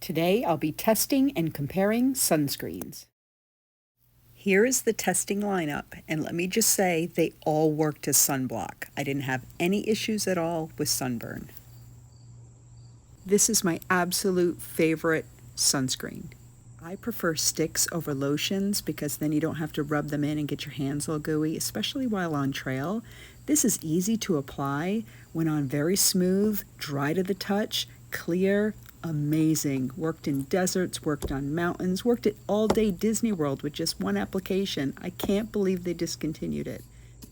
Today I'll be testing and comparing sunscreens. Here is the testing lineup, and let me just say they all worked as sunblock. I didn't have any issues at all with sunburn. This is my absolute favorite sunscreen. I prefer sticks over lotions because then you don't have to rub them in and get your hands all gooey, especially while on trail. This is easy to apply, went on very smooth, dry to the touch, clear, amazing. Worked in deserts, worked on mountains, worked at All Day Disney World with just one application. I can't believe they discontinued it.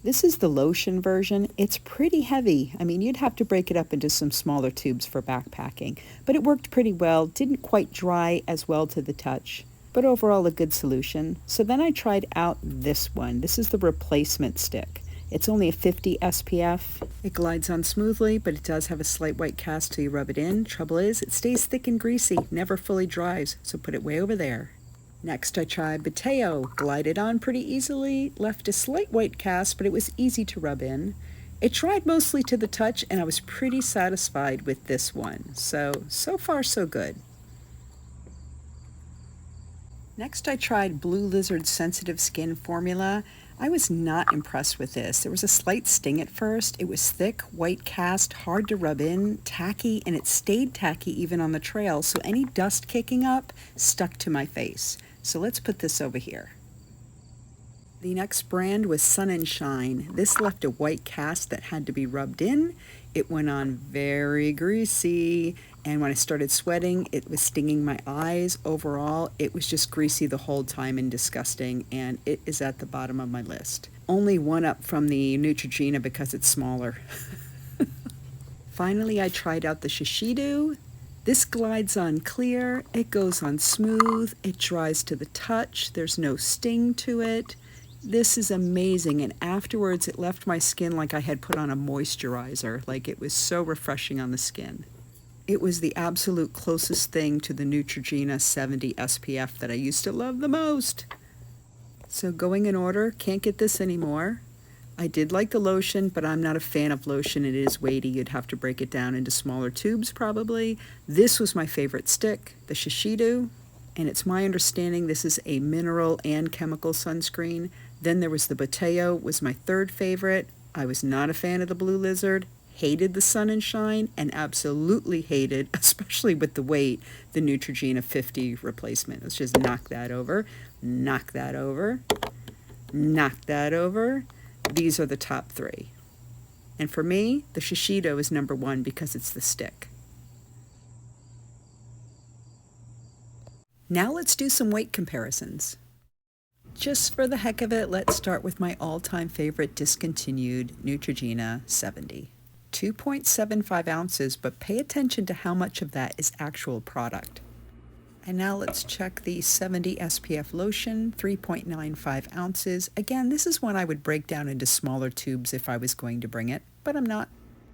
This is the lotion version. It's pretty heavy. I mean, you'd have to break it up into some smaller tubes for backpacking, but it worked pretty well. Didn't quite dry as well to the touch, but overall a good solution. So then I tried out this one. This is the replacement stick. It's only a 50 SPF. It glides on smoothly, but it does have a slight white cast till you rub it in. Trouble is, it stays thick and greasy, never fully dries, so put it way over there. Next I tried Bateo. Glided on pretty easily, left a slight white cast, but it was easy to rub in. It dried mostly to the touch, and I was pretty satisfied with this one. So far so good. Next I tried Blue Lizard Sensitive Skin Formula. I was not impressed with this. There was a slight sting at first. It was thick, white cast, hard to rub in, tacky, and it stayed tacky even on the trail, so any dust kicking up stuck to my face. So let's put this over here. The next brand was Sun and Shine. This left a white cast that had to be rubbed in. It went on very greasy, and when I started sweating, it was stinging my eyes. Overall, it was just greasy the whole time and disgusting, and it is at the bottom of my list. Only one up from the Neutrogena because it's smaller. Finally, I tried out the Shiseido. This glides on clear, it goes on smooth, it dries to the touch, there's no sting to it. This is amazing, and afterwards it left my skin like I had put on a moisturizer, like it was so refreshing on the skin. It was the absolute closest thing to the Neutrogena 70 SPF that I used to love the most. So going in order, can't get this anymore. I did like the lotion, but I'm not a fan of lotion. It is weighty. You'd have to break it down into smaller tubes probably. This was my favorite stick, the Shiseido, and it's my understanding this is a mineral and chemical sunscreen. Then there was the Bateo, was my third favorite. I was not a fan of the Blue Lizard, hated the Sun and Shine, and absolutely hated, especially with the weight, the Neutrogena 50 replacement. Let's just knock that over, knock that over, knock that over. These are the top three. And for me, the Shiseido is number one because it's the stick. Now let's do some weight comparisons. Just for the heck of it, let's start with my all-time favorite discontinued Neutrogena 70. 2.75 ounces, but pay attention to how much of that is actual product. And now let's check the 70 SPF lotion, 3.95 ounces. Again, this is one I would break down into smaller tubes if I was going to bring it, but I'm not.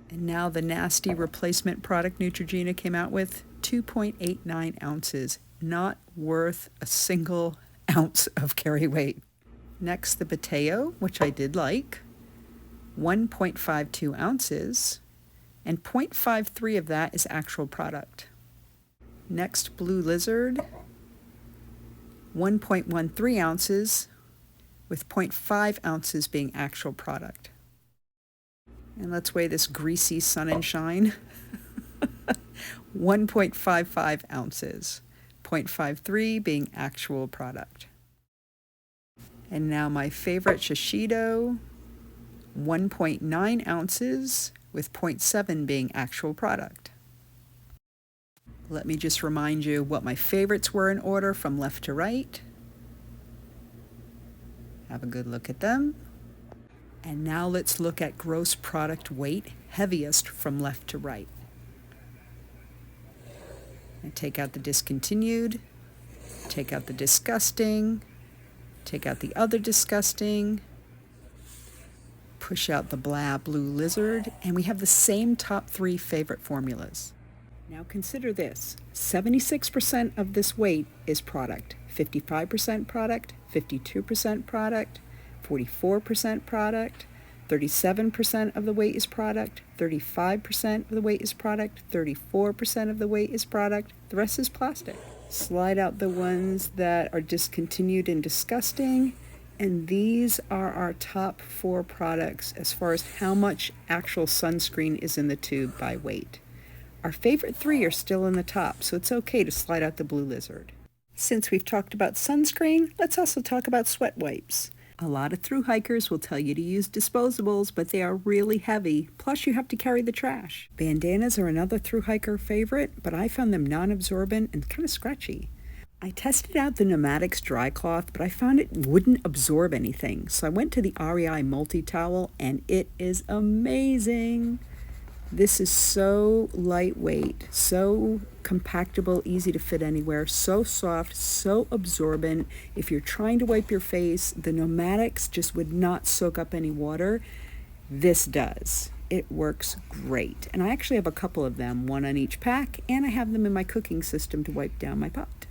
And now the nasty replacement product Neutrogena came out with, 2.89 ounces. Not worth a single ounce of carry weight. Next, the Bateo, which I did like, 1.52 ounces, and 0.53 of that is actual product. Next, Blue Lizard, 1.13 ounces, with 0.5 ounces being actual product. And let's weigh this greasy Sun and Shine. 1.55 ounces, 0.53 being actual product. And now my favorite Shiseido, 1.9 ounces, with 0.7 being actual product. Let me just remind you what my favorites were in order from left to right. Have a good look at them. And now let's look at gross product weight, heaviest from left to right. And take out the discontinued, take out the disgusting, take out the other disgusting, push out the blah Blue Lizard, and we have the same top three favorite formulas. Now consider this, 76% of this weight is product, 55% product, 52% product, 44% product, 37% of the weight is product, 35% of the weight is product, 34% of the weight is product, the rest is plastic. Slide out the ones that are discontinued and disgusting, and these are our top 4 products as far as how much actual sunscreen is in the tube by weight. Our favorite 3 are still in the top, so it's okay to slide out the blue lizard. Since we've talked about sunscreen, let's also talk about sweat wipes. A lot of thru hikers will tell you to use disposables, but they are really heavy, plus you have to carry the trash. Bandanas are another thru hiker favorite, but I found them non-absorbent and kind of scratchy. I tested out the Pneumatics dry cloth, but I found it wouldn't absorb anything, so I went to the REI multi-towel, and it is amazing. This is so lightweight, so compactable, easy to fit anywhere, so soft, so absorbent. If you're trying to wipe your face, the Pneumatics just would not soak up any water. This does. It works great. And I actually have a couple of them, one on each pack, and I have them in my cooking system to wipe down my pot.